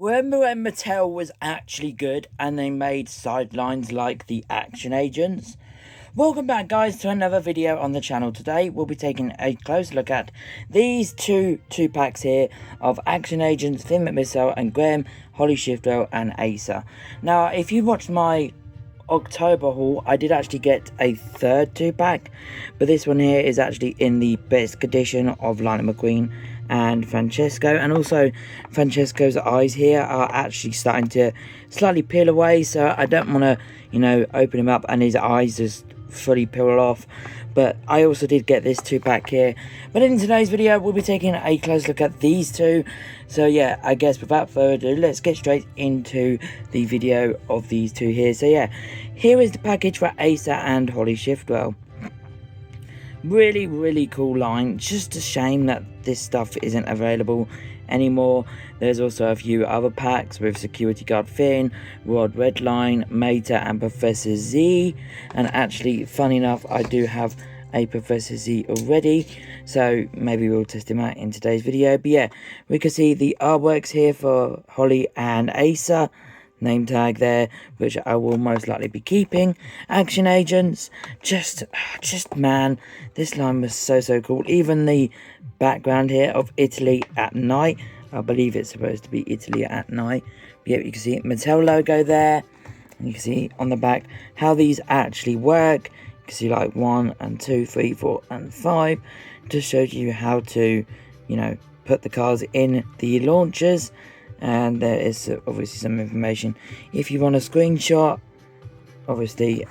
Remember when Mattel was actually good and they made sidelines like the Action Agents? Welcome back, guys, to another video on the channel. Today we'll be taking a close look at these two packs here of Action Agents, Finn McMissile and Grem, Holley Shiftwell and Acer. Now, if you watched my October haul, I did actually get a third 2-pack, but this one here is actually in the best condition of Lightning McQueen and Francesco, and also Francesco's eyes here are actually starting to slightly peel away, so I don't want to, open him up and his eyes just fully peel off. But I also did get this 2-pack here. But in today's video, we'll be taking a close look at these two. So yeah, I guess without further ado, let's get straight into the video of these two here. So yeah, here is the package for Acer and Holley Shiftwell. Really cool line. Just a shame that this stuff isn't available anymore. There's also a few other packs with Security Guard Finn, Rod Redline, Mater and Professor Z. And actually, funny enough, I do have a Professor Z already, so maybe we'll test him out in today's video. But yeah, we can see the artworks here for Holley and Acer. Name tag there, which I will most likely be keeping. Action Agents, just man, this line was so cool. Even the background here of Italy at night, I believe it's supposed to be Italy at night. But yeah, you can see Mattel logo there, and you can see on the back how these actually work. You can see like 1 and 2, 3, 4 and 5. Just shows you how to, put the cards in the launchers. And there is obviously some information if you want a screenshot. Obviously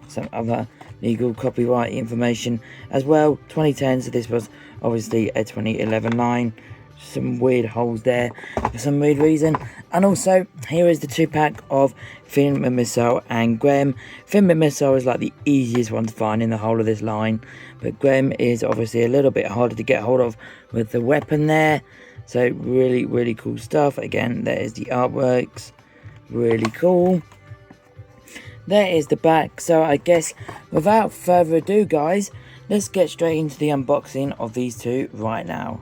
some other legal copyright information as well. 2010, so this was obviously a 2011 line. Some weird holes there for some weird reason. And also here is the 2-pack of Finn McMissile and Grem. Finn McMissile is like the easiest one to find in the whole of this line, but Grem is obviously a little bit harder to get hold of with the weapon there. So really cool stuff. Again, there is the artworks, really cool. There is the back. So I guess without further ado, guys, let's get straight into the unboxing of these two right now.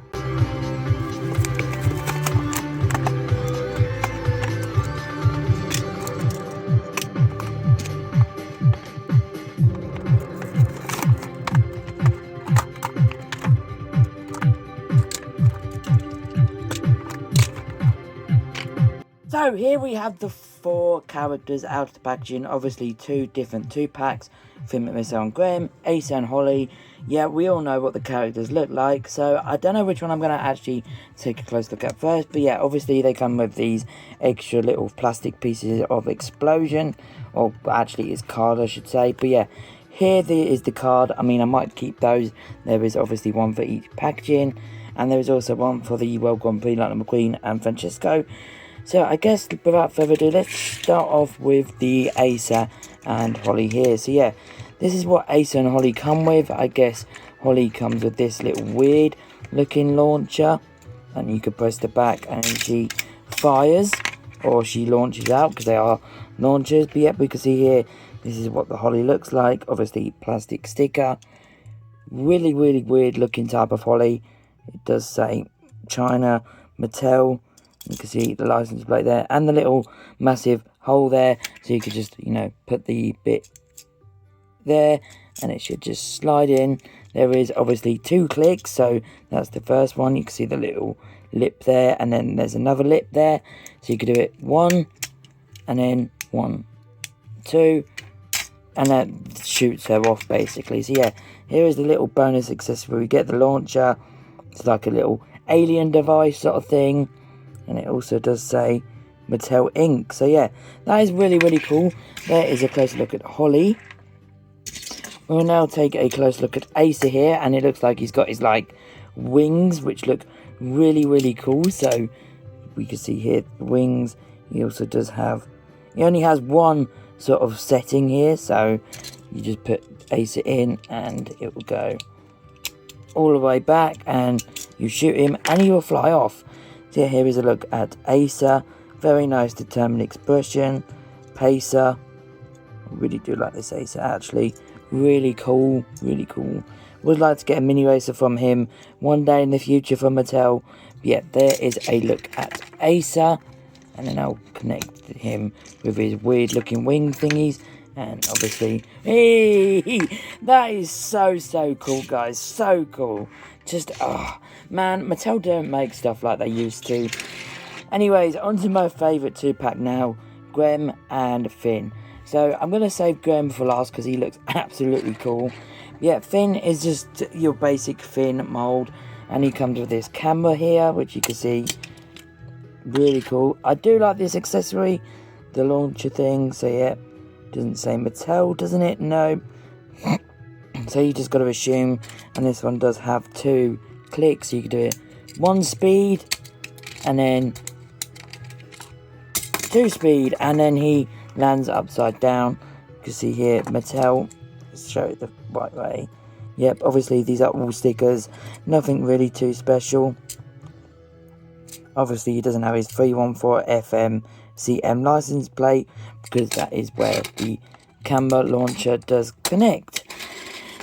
So here we have the 4 characters out of the packaging. Obviously 2 different 2-packs. Finn McMissile and Grem, Acer and Holley. Yeah, we all know what the characters look like, so I don't know which one I'm going to actually take a close look at first. But yeah, obviously they come with these extra little plastic pieces of explosion. Or actually it's card, I should say. But yeah, here is the card. I mean, I might keep those. There is obviously one for each packaging. And there is also one for the World Grand Prix Lightning McQueen and Francesco. So I guess without further ado, let's start off with the Acer and Holley here. So yeah, this is what Acer and Holley come with. I guess Holley comes with this little weird looking launcher, and you can press the back and she fires or she launches out, because they are launchers. But yeah, we can see here, this is what the Holley looks like. Obviously plastic sticker, really weird looking type of Holley. It does say China, Mattel. You can see the license plate there and the little massive hole there, so you could just put the bit there and it should just slide in. There is obviously 2 clicks, so that's the first one. You can see the little lip there, and then there's another lip there, so you could do it 1 and then 1, 2, and that shoots her off basically. So yeah, here is the little bonus accessory. We get the launcher. It's like a little alien device sort of thing. And it also does say Mattel Inc. So yeah, that is really cool. There is a close look at Holley. We'll now take a close look at Acer here. And it looks like he's got his wings, which look really cool. So we can see here the wings. He also does have, he only has one sort of setting here. So you just put Acer in and it will go all the way back. And you shoot him and he will fly off. So here is a look at Acer. Very nice determined expression. Pacer. I really do like this Acer actually. Really cool. Would like to get a mini racer from him one day in the future from Mattel. But yeah, there is a look at Acer. and then I'll connect him with his weird looking wing thingies. And obviously, hey, that is so cool, guys. So cool. Just, oh, man, Mattel don't make stuff like they used to. Anyways, on to my favourite 2-pack now, Grem and Finn. So, I'm going to save Grem for last because he looks absolutely cool. Yeah, Finn is just your basic Finn mould. And he comes with this camera here, which you can see. Really cool. I do like this accessory, the launcher thing. So, yeah. Doesn't say Mattel, doesn't it? No. So you just got to assume. And this one does have 2 clicks. So you can do it 1 speed. And then 2 speed. And then he lands upside down. You can see here, Mattel. Let's show it the right way. Yep, obviously these are all stickers. Nothing really too special. Obviously he doesn't have his 314 FM CM license plate, because that is where the camera launcher does connect.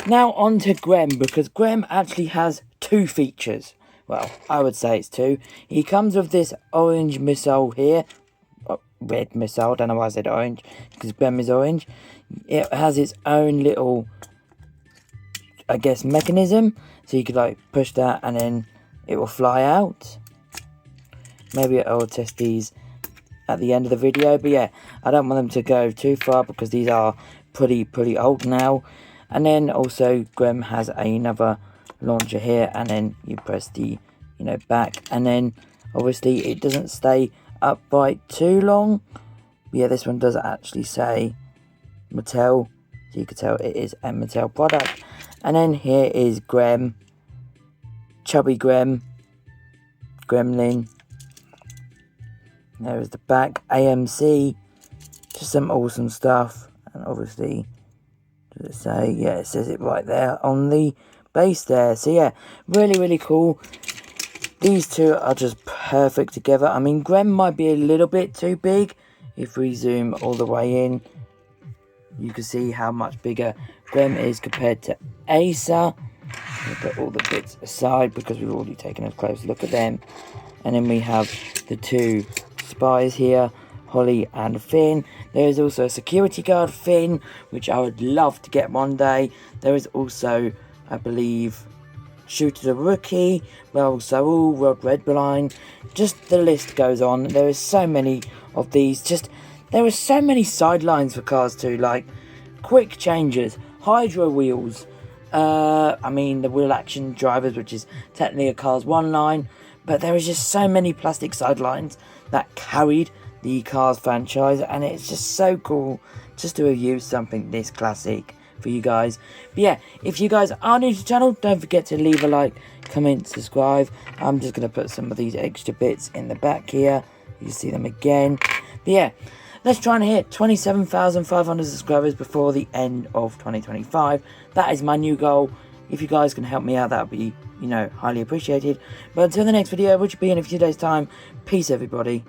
Now on to Grem, because Grem actually has 2 features. Well, I would say it's 2. He comes with this orange missile here. Oh, red missile, don't know why I said orange, because Grem is orange. It has its own little, I guess, mechanism. So you could like push that and then it will fly out. Maybe I'll test these at the end of the video, but yeah, I don't want them to go too far because these are pretty old now. And then also Grem has another launcher here, and then you press the back, and then obviously it doesn't stay upright too long. But yeah, this one does actually say Mattel, so you can tell it is a Mattel product. And then here is Grem, chubby Grem, Gremlin. There is the back, AMC, just some awesome stuff. And obviously, does it say? Yeah, it says it right there on the base there. So yeah, really cool. These 2 are just perfect together. I mean, Grem might be a little bit too big. If we zoom all the way in, you can see how much bigger Grem is compared to Acer. We'll put all the bits aside because we've already taken a close look at them. And then we have the 2 spies here, Holly and Finn. There is also a security guard Finn, which I would love to get one day. There is also, I believe, Shooter the Rookie, well, Saul, Rod Redline. Just the list goes on. There is so many of these. Just there are so many sidelines for cars too, like quick changes, hydro wheels. I mean the wheel action drivers, which is technically a Cars 1 line. But there is just so many plastic sidelines that carried the Cars franchise, and it's just so cool just to review something this classic for you guys. But yeah, if you guys are new to the channel, don't forget to leave a like, comment, subscribe. I'm just going to put some of these extra bits in the back here. You see them again. But yeah, let's try and hit 27,500 subscribers before the end of 2025. That is my new goal. If you guys can help me out, that would be, highly appreciated. But until the next video, which will be in a few days' time, peace, everybody.